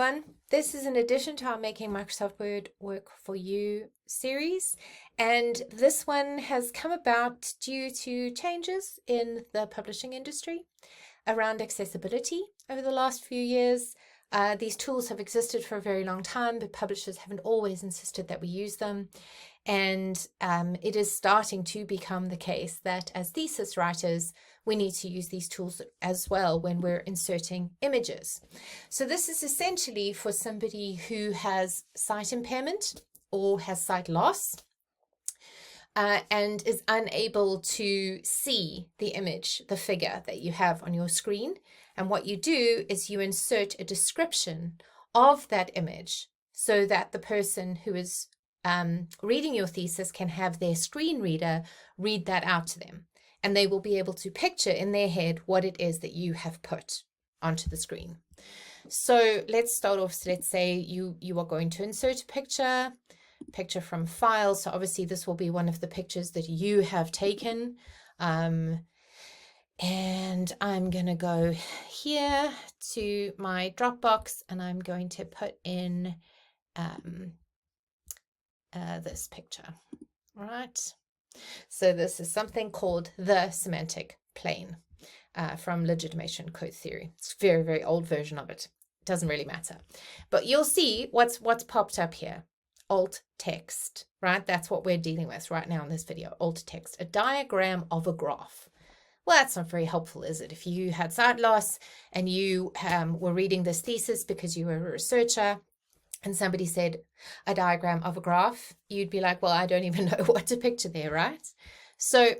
everyone. This is an addition to our Making Microsoft Word Work for You series, and this one has come about due to changes in the publishing industry around accessibility over the last few years. These tools have existed for a very long time, but publishers haven't always insisted that we use them. And it is starting to become the case that as thesis writers, we need to use these tools as well when we're inserting images. So this is essentially for somebody who has sight impairment or has sight loss and is unable to see the image, the figure that you have on your screen. And what you do is you insert a description of that image so that the person who is reading your thesis can have their screen reader read that out to them. And they will be able to picture in their head what it is that you have put onto the screen. So let's start off. So let's say you are going to insert a picture from file. So obviously this will be one of the pictures that you have taken. And I'm going to go here to my Dropbox and I'm going to put in this picture, right? So this is something called the semantic plane from legitimation code theory. It's a very, very old version of it. It doesn't really matter. But you'll see what's popped up here. Alt text, right? That's what we're dealing with right now in this video. Alt text, a diagram of a graph. Well, that's not very helpful, is it? If you had sight loss and you were reading this thesis because you were a researcher and somebody said a diagram of a graph, you'd be like, well, I don't even know what to picture there, right? So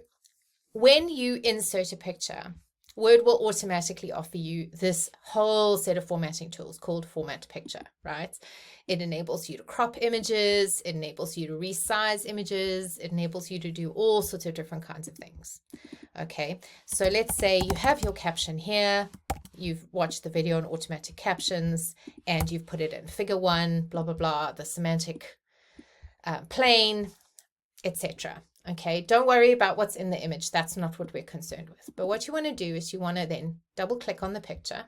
when you insert a picture, Word will automatically offer you this whole set of formatting tools called Format Picture, right? It enables you to crop images, it enables you to resize images, it enables you to do all sorts of different kinds of things. Okay, so let's say you have your caption here, you've watched the video on automatic captions, and you've put it in figure 1, blah, blah, blah, the semantic plane, etc. Okay, don't worry about what's in the image. That's not what we're concerned with. But what you want to do is you want to then double click on the picture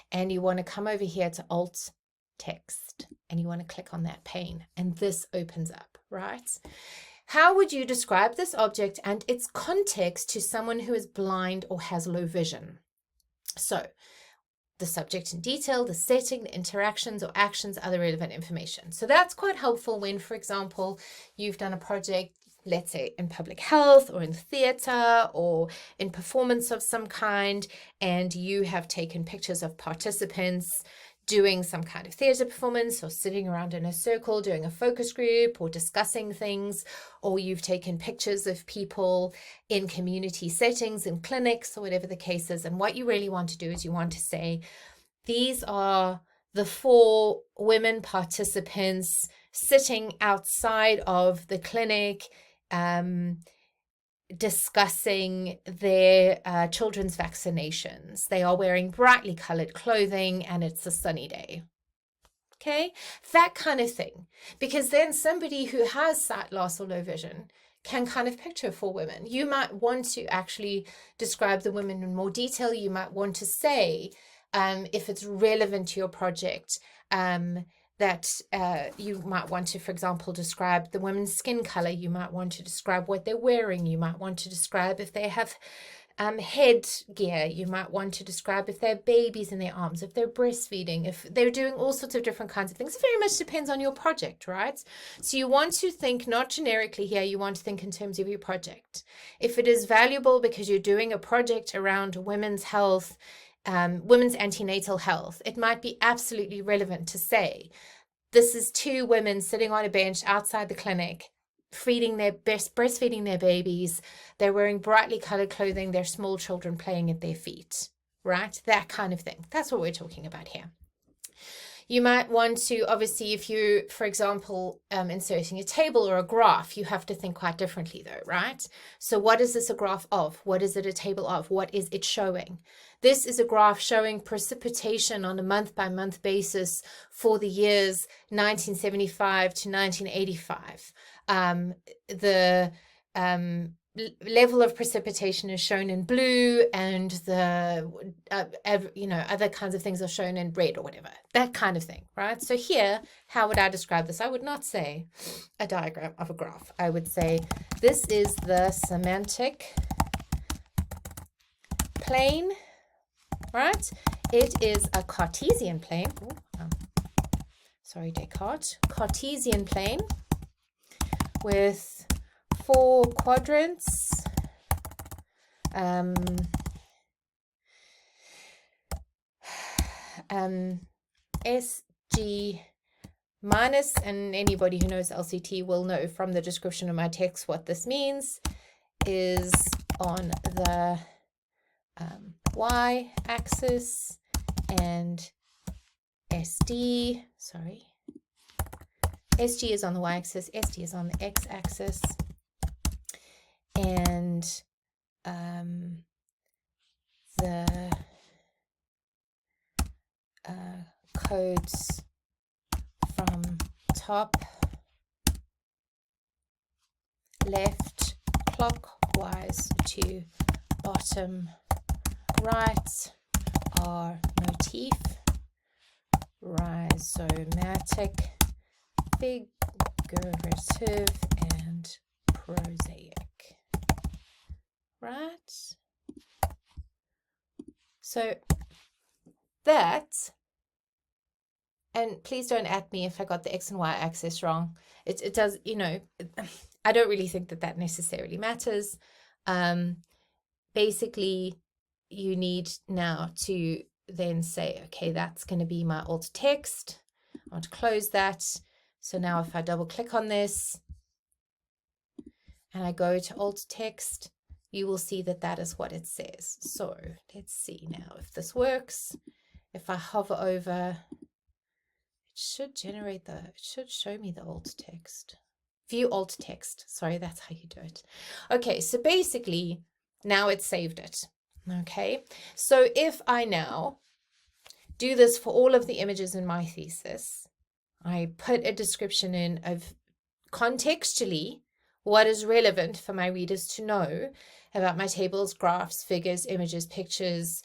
and you want to come over here to Alt Text and you want to click on that pane and this opens up, right? How would you describe this object and its context to someone who is blind or has low vision? So the subject in detail, the setting, the interactions or actions, other relevant information. So that's quite helpful when, for example, you've done a project, let's say in public health or in theatre or in performance of some kind, and you have taken pictures of participants doing some kind of theatre performance or sitting around in a circle doing a focus group or discussing things, or you've taken pictures of people in community settings, in clinics or whatever the case is. And what you really want to do is you want to say, these are the 4 women participants sitting outside of the clinic discussing their children's vaccinations. They are wearing brightly colored clothing and it's a sunny day. Okay, that kind of thing. Because then somebody who has sight loss or low vision can kind of picture 4 women. You might want to actually describe the women in more detail. You might want to say, if it's relevant to your project, that you might want to, for example, describe the women's skin color. You might want to describe what they're wearing. You might want to describe if they have headgear. You might want to describe if they have babies in their arms, if they're breastfeeding, if they're doing all sorts of different kinds of things. It very much depends on your project, right? So you want to think not generically here, you want to think in terms of your project. If it is valuable because you're doing a project around women's health, women's antenatal health, it might be absolutely relevant to say, this is 2 women sitting on a bench outside the clinic, breastfeeding their babies. They're wearing brightly colored clothing. They're small children playing at their feet, right? That kind of thing. That's what we're talking about here. You might want to, obviously, if you, for example, inserting a table or a graph, you have to think quite differently though, right? So what is this a graph of? What is it a table of? What is it showing? This is a graph showing precipitation on a month-by-month basis for the years 1975 to 1985. level of precipitation is shown in blue, and the other kinds of things are shown in red or whatever, that kind of thing, right? So here, how would I describe this? I would not say a diagram of a graph. I would say this is the semantic plane, right? It is a Cartesian plane. Sorry, Descartes. Cartesian plane with 4 quadrants, SG minus, and anybody who knows LCT will know from the description of my text what this means, is on the y-axis, and SG is on the y-axis, SD is on the x-axis, and the codes from top left clockwise to bottom right are motif, rhizomatic, figurative, and prosaic, right? So that, and please don't at me if I got the X and Y axis wrong. It does, I don't really think that necessarily matters. Basically, you need now to then say, okay, that's going to be my alt text. I want to close that. So now if I double click on this and I go to alt text, you will see that that is what it says. So let's see now if this works. If I hover over, it should show me the alt text. View alt text. Sorry, that's how you do it. Okay, so basically now it's saved it. Okay, so if I now do this for all of the images in my thesis, I put a description in of contextually what is relevant for my readers to know about my tables, graphs, figures, images, pictures,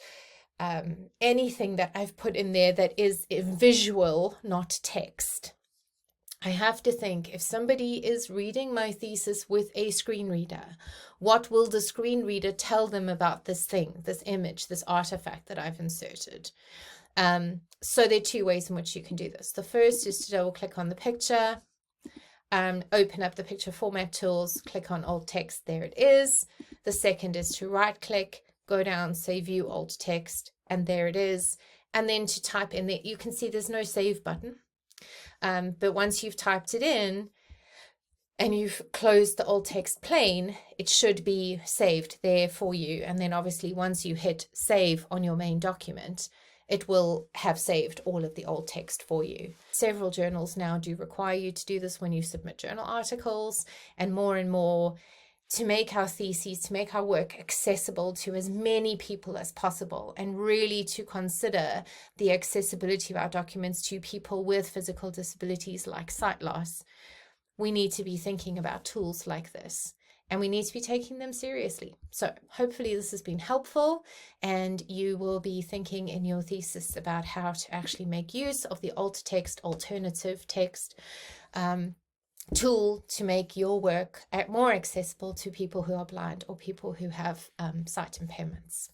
anything that I've put in there that is visual, not text. I have to think, if somebody is reading my thesis with a screen reader, what will the screen reader tell them about this thing, this image, this artifact that I've inserted? So there are 2 ways in which you can do this. The first is to double click on the picture, open up the picture format tools, click on alt text, there it is. The second is to right click, go down, say view alt text, and there it is. And then to type in there, you can see there's no save button. But once you've typed it in and you've closed the alt text plane, it should be saved there for you. And then obviously once you hit save on your main document, it will have saved all of the alt text for you. Several journals now do require you to do this when you submit journal articles, and more to make our theses, to make our work accessible to as many people as possible, and really to consider the accessibility of our documents to people with physical disabilities like sight loss. We need to be thinking about tools like this, and we need to be taking them seriously. So hopefully this has been helpful, and you will be thinking in your thesis about how to actually make use of the alt text, alternative text, tool to make your work more accessible to people who are blind or people who have sight impairments.